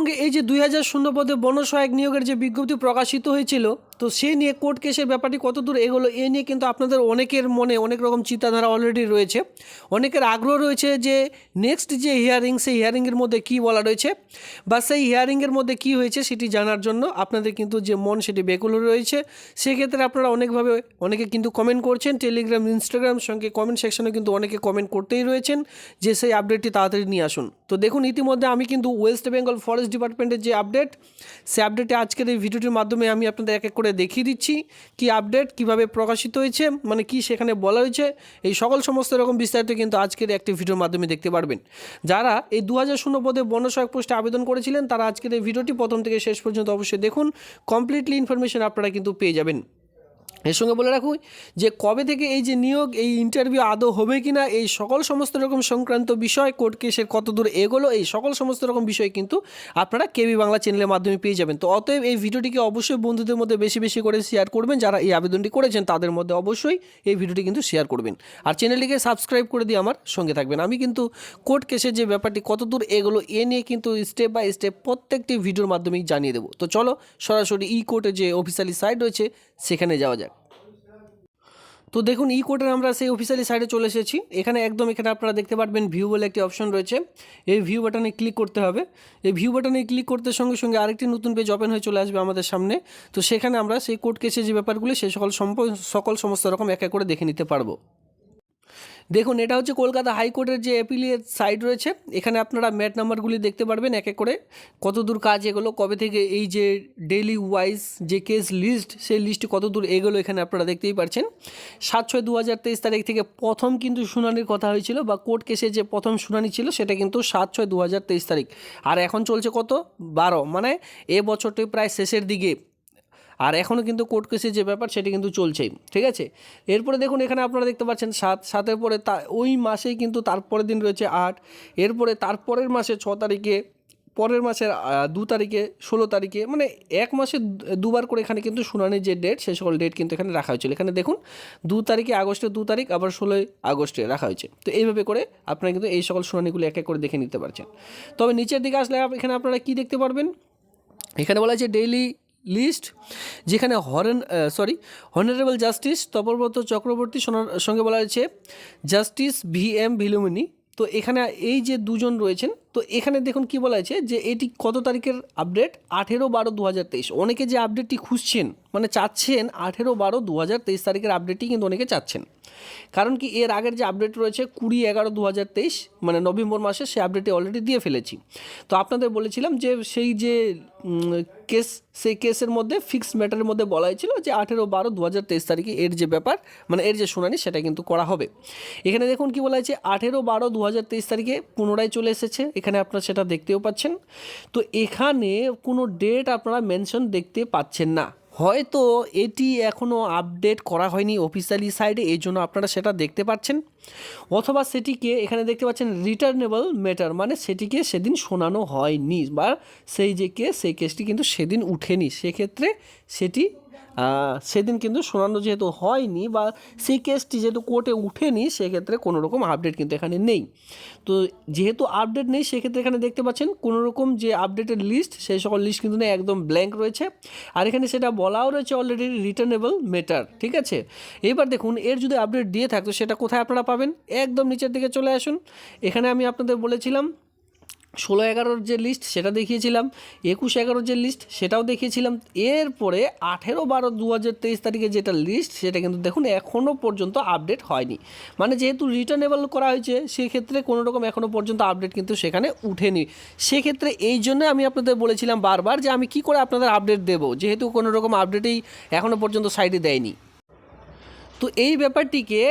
সঙ্গে এই যে 2000 পদে বনসহায়ক নিয়োগের যে বিজ্ঞপ্তি প্রকাশিত হয়েছিল, তো সে নিয়ে কোর্ট কেসের ব্যাপারটি কতদূর এগোলো এ নিয়ে কিন্তু আপনাদের অনেকের মনে অনেক রকম চিন্তাধারা অলরেডি রয়েছে। অনেকের আগ্রহ রয়েছে যে নেক্সট যে হিয়ারিং, সেই হিয়ারিংয়ের মধ্যে কী বলা রয়েছে বা সেই হিয়ারিংয়ের মধ্যে কী হয়েছে সেটি জানার জন্য আপনাদের কিন্তু যে মন সেটি বেকুল রয়েছে। সেক্ষেত্রে আপনারা অনেকে কিন্তু কমেন্ট করছেন, টেলিগ্রাম, ইনস্টাগ্রাম, সঙ্গে কমেন্ট সেকশনে কিন্তু অনেকে কমেন্ট করতেই রয়েছেন যে সেই আপডেটটি তাড়াতাড়ি নিয়ে আসুন। তো দেখুন, ইতিমধ্যে আমি কিন্তু ওয়েস্ট বেঙ্গল ফরেস্ট ডিপার্টমেন্টের যে আপডেট, সেই আপডেটে আজকের এই ভিডিওটির মাধ্যমে আমি আপনাদের এক এক করে দেখিয়ে দিচ্ছি কি আপডেট কীভাবে প্রকাশিত হয়েছে, মানে কি সেখানে বলা হয়েছে। এই সমস্ত রকম বিস্তারিত কিন্তু আজকের একটি ভিডিওর মাধ্যমে দেখতে পারবেন। যারা এই 2000 পদে বনসহায়ক পোস্টে আবেদন করেছিলেন তারা আজকের এই ভিডিওটি প্রথম থেকে শেষ পর্যন্ত অবশ্যই দেখুন, কমপ্লিটলি ইনফরমেশন আপনারা কিন্তু পেয়ে যাবেন। এর সঙ্গে বলে রাখুন যে কবে থেকে এই যে নিয়োগ, এই ইন্টারভিউ আদৌ হবে কি না, এই সমস্ত রকম সংক্রান্ত বিষয়, কোর্ট কেসের কত দূর এগোলো, এই সমস্ত রকম বিষয় কিন্তু আপনারা কেবি বাংলা চ্যানেলের মাধ্যমে পেয়ে যাবেন। তো অতএব এই ভিডিওটিকে অবশ্যই বন্ধুদের মধ্যে বেশি বেশি করে শেয়ার করবেন। যারা এই আবেদনটি করেছেন তাদের মধ্যে অবশ্যই এই ভিডিওটি কিন্তু শেয়ার করবেন, আর চ্যানেলটিকে সাবস্ক্রাইব করে দিয়ে আমার সঙ্গে থাকবেন। আমি কিন্তু কোর্ট কেসের যে ব্যাপারটি কত দূর এগোলো এ নিয়ে কিন্তু স্টেপ বাই স্টেপ প্রত্যেকটি ভিডিওর মাধ্যমেই জানিয়ে দেবো। তো চলো সরাসরি ই কোর্টের যে অফিসিয়ালি সাইট রয়েছে সেখানে যাওয়া যাক। তো দেখুন, ই কোর্টের আমরা সেই অফিসিয়ালি সাইটে চলে এসেছি। এখানে আপনারা দেখতে পারবেন ভিউ বলে একটি অপশন রয়েছে। এই ভিউ বাটনে ক্লিক করতে হবে। এই ভিউ বাটনে ক্লিক করতে সঙ্গে সঙ্গে আরেকটি নতুন পেজ ওপেন হয়ে চলে আসবে আমাদের সামনে। তো সেখানে আমরা সেই কোর্ট কেসের যে ব্যাপারগুলি সেই সমস্ত রকম এক এক করে দেখে নিতে পারবো। দেখুন, এটা হচ্ছে কলকাতা হাইকোর্টের যে অ্যাপিলিয়েট সাইট রয়েছে। এখানে আপনারা ম্যাট নাম্বারগুলি দেখতে পারবেন এক এক করে, কত দূর কাজ এগোলো, কবে থেকে এই যে ডেইলি ওয়াইজ যে কেস লিস্ট, সেই লিস্টে কত দূর এগোলো এখানে আপনারা দেখতেই পাচ্ছেন। 7/6/2023 তারিখ থেকে প্রথম কিন্তু শুনানির কথা হয়েছিল, বা কোর্ট কেসে যে প্রথম শুনানি ছিল সেটা কিন্তু 7/6/2023 তারিখ। আর এখন চলছে কত 12, মানে এ বছরটি প্রায় শেষের দিকে, আর এখনও কিন্তু কোর্ট কেসের যে ব্যাপার সেটি কিন্তু চলছেই, ঠিক আছে। এরপরে দেখুন, এখানে আপনারা দেখতে পাচ্ছেন 7 পরে ওই মাসেই কিন্তু তারপরের দিন রয়েছে 8, এরপরে তারপরের মাসে 6 তারিখে, পরের মাসের 2 তারিখে, 16 তারিখে, মানে এক মাসে দুবার করে এখানে কিন্তু শুনানির যে ডেট সে সকল ডেট কিন্তু এখানে রাখা হয়েছিল। এখানে দেখুন 2 তারিখে, আগস্টের 2 তারিখ, আবার 16 আগস্টে রাখা হয়েছে। তো এইভাবে করে আপনারা কিন্তু এই সকল শুনানিগুলো এক এক করে দেখে নিতে পারছেন। তবে নিচের দিকে আসলে এখানে আপনারা কি দেখতে পারবেন, এখানে বলা হয়েছে ডেইলি লিস্ট, যেখানে হনারেবল জাস্টিস তপব্রত চক্রবর্তী সঙ্গে বলা হয়েছে জাস্টিস VM ভিলুমিনি। তো এখানে এই যে দুজন রয়েছেন, তো এখানে দেখুন কি বলা হয়েছে যে এটি কত তারিখের আপডেট, 18/12/2023। অনেকে যে আপডেটটি খুঁজছেন, মানে চাচ্ছেন 18/12/2023 তারিখের আপডেটটি কিন্তু অনেকে চাচ্ছেন। কারণ কি, এর আগের যে আপডেট রয়েছে 20/11/2023, মানে নভেম্বর মাসে, সেই আপডেটটি অলরেডি দিয়ে ফেলেছি। তো আপনাদের বলেছিলাম যে সেই যে সেই কেসের মধ্যে ফিক্সড ম্যাটারের মধ্যে বলা হয়েছিল যে 18/12/2023 তারিখে এর যে ব্যাপার, মানে এর যে শুনানি সেটা কিন্তু করা হবে। এখানে দেখুন কি বলা হয়েছে, 18/12/2023 তারিখে পুনরায় চলে এসেছে। এখানে আপনারা সেটা দেখতেও পাচ্ছেন। তো এখানে কোনো ডেট আপনারা মেনশন দেখতে পাচ্ছেন না, হয়তো এটি এখনও আপডেট করা হয়নি অফিসিয়ালি সাইডে, এই জন্য আপনারা সেটা দেখতে পাচ্ছেন। অথবা সেটিকে এখানে দেখতে পাচ্ছেন রিটার্নেবল ম্যাটার, মানে সেটিকে সেদিন শোনানো হয়নি, বা সেই যে কেস, সেই কেসটি কিন্তু সেদিন উঠেনি, সেক্ষেত্রে সেটি সেদিন কিন্তু শোনানো যেহেতু হয়নি, বা সেই কেসটি যেহেতু কোর্টে উঠেনি, সেক্ষেত্রে কোনো রকম আপডেট কিন্তু এখানে নেই। তো যেহেতু আপডেট নেই, সেক্ষেত্রে এখানে দেখতে পাচ্ছেন কোনো রকম যে আপডেটের লিস্ট, সেই সকল লিস্ট কিন্তু নেই, একদম ব্ল্যাঙ্ক রয়েছে। আর এখানে সেটা বলাও রয়েছে অলরেডি রিটার্নেবল ম্যাটার, ঠিক আছে। এবার দেখুন, এর যদি আপডেট দিয়ে থাকতো সেটা কোথায় আপনারা পাবেন, একদম নিচের দিকে চলে আসুন। এখানে আমি আপনাদের বলেছিলাম 16/11 যে লিস্ট সেটা দেখিয়েছিলাম, 21/11 যে লিস্ট সেটাও দেখিয়েছিলাম। এরপরে 18/12/2023 তারিখে যেটা লিস্ট, সেটা কিন্তু দেখুন এখনও পর্যন্ত আপডেট হয়নি, মানে যেহেতু রিটার্নেবল করা হয়েছে, সেক্ষেত্রে কোনো রকম এখনও পর্যন্ত আপডেট কিন্তু সেখানে উঠেনি। সেক্ষেত্রে এই জন্য আমি আপনাদের বলেছিলাম বারবার যে আমি কি করে আপনাদের আপডেট দেবো, যেহেতু কোনো রকম আপডেটেই এখনও পর্যন্ত সাইডে দেয়নি। তো এই ব্যাপারটিকে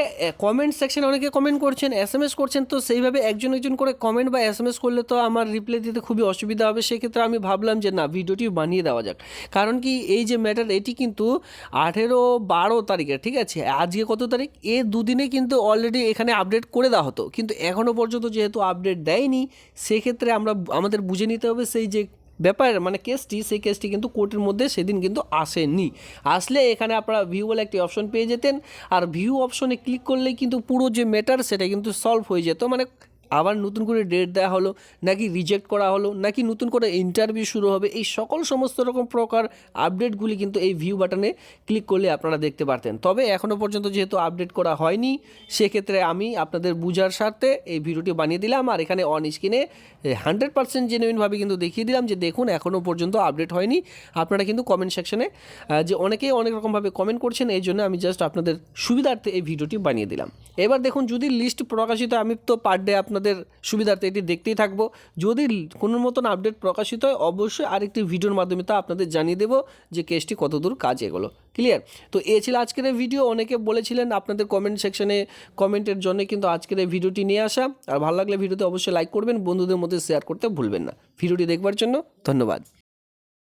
কমেন্ট সেকশনে অনেকে কমেন্ট করছেন, SMS করছেন। তো সেইভাবে একজন একজন করে কমেন্ট বা SMS করলে তো আমার রিপ্লাই দিতে খুবই অসুবিধা হবে। সেক্ষেত্রে আমি ভাবলাম যে না, ভিডিওটি বানিয়ে দেওয়া যাক। কারণ কি, এই যে ম্যাটার, এটি কিন্তু 18/12 তারিখে, ঠিক আছে। আজকে কত তারিখ, দুদিনে কিন্তু অলরেডি এখানে আপডেট করে দেওয়া হতো, কিন্তু এখনও পর্যন্ত যেহেতু আপডেট দেয়নি, সেক্ষেত্রে আমাদের বুঝে নিতে হবে সেই যে ব্যাপার, মানে সেই কেসটি কিন্তু কোর্টের মধ্যে সেদিন কিন্তু আসেনি। আসলে এখানে আপনারা ভিউ বলে একটি অপশন পেয়ে যেতেন, আর ভিউ অপশনে ক্লিক করলেই কিন্তু পুরো যে ম্যাটার সেটা কিন্তু সলভ হয়ে যেত, মানে আবার নতুন করে ডেট দেওয়া হলো, নাকি রিজেক্ট করা হলো, নাকি নতুন করে ইন্টারভিউ শুরু হবে, এই সকল সমস্ত রকম প্রকার আপডেটগুলি কিন্তু এই ভিউ বাটনে ক্লিক করলে আপনারা দেখতে পারতেন। তবে এখনও পর্যন্ত যেহেতু আপডেট করা হয়নি, সেক্ষেত্রে আমি আপনাদের বুঝার স্বার্থে এই ভিডিওটি বানিয়ে দিলাম, আর এখানে অন স্ক্রিনে 100% জেনুইনভাবে কিন্তু দেখিয়ে দিলাম যে দেখুন এখনও পর্যন্ত আপডেট হয়নি। আপনারা কিন্তু কমেন্ট সেকশনে যে অনেকেই অনেক রকমভাবে কমেন্ট করছেন, এই জন্য আমি জাস্ট আপনাদের সুবিধার্থে এই ভিডিওটি বানিয়ে দিলাম। এবার দেখুন যদি লিস্ট প্রকাশিত, আমি তো পার ডে আপনাদের সুবিধার্থে এটি দেখতেই থাকবো, যদি কোনো মতন আপডেট প্রকাশিত হয় অবশ্যই আরেকটি ভিডিওর মাধ্যমে তা আপনাদের জানিয়ে দেবো যে কেসটি কতদূর কাজ এগোলো। ক্লিয়ার? তো এ ছিল আজকের এই ভিডিও। অনেকে বলেছিলেন আপনাদের কমেন্ট সেকশনে কমেন্টের জন্য কিন্তু আজকের এই ভিডিওটি নিয়ে আসা। আর ভালো লাগলে ভিডিওতে অবশ্যই লাইক করবেন, বন্ধুদের মধ্যে শেয়ার করতে ভুলবেন না। ভিডিওটি দেখবার জন্য ধন্যবাদ।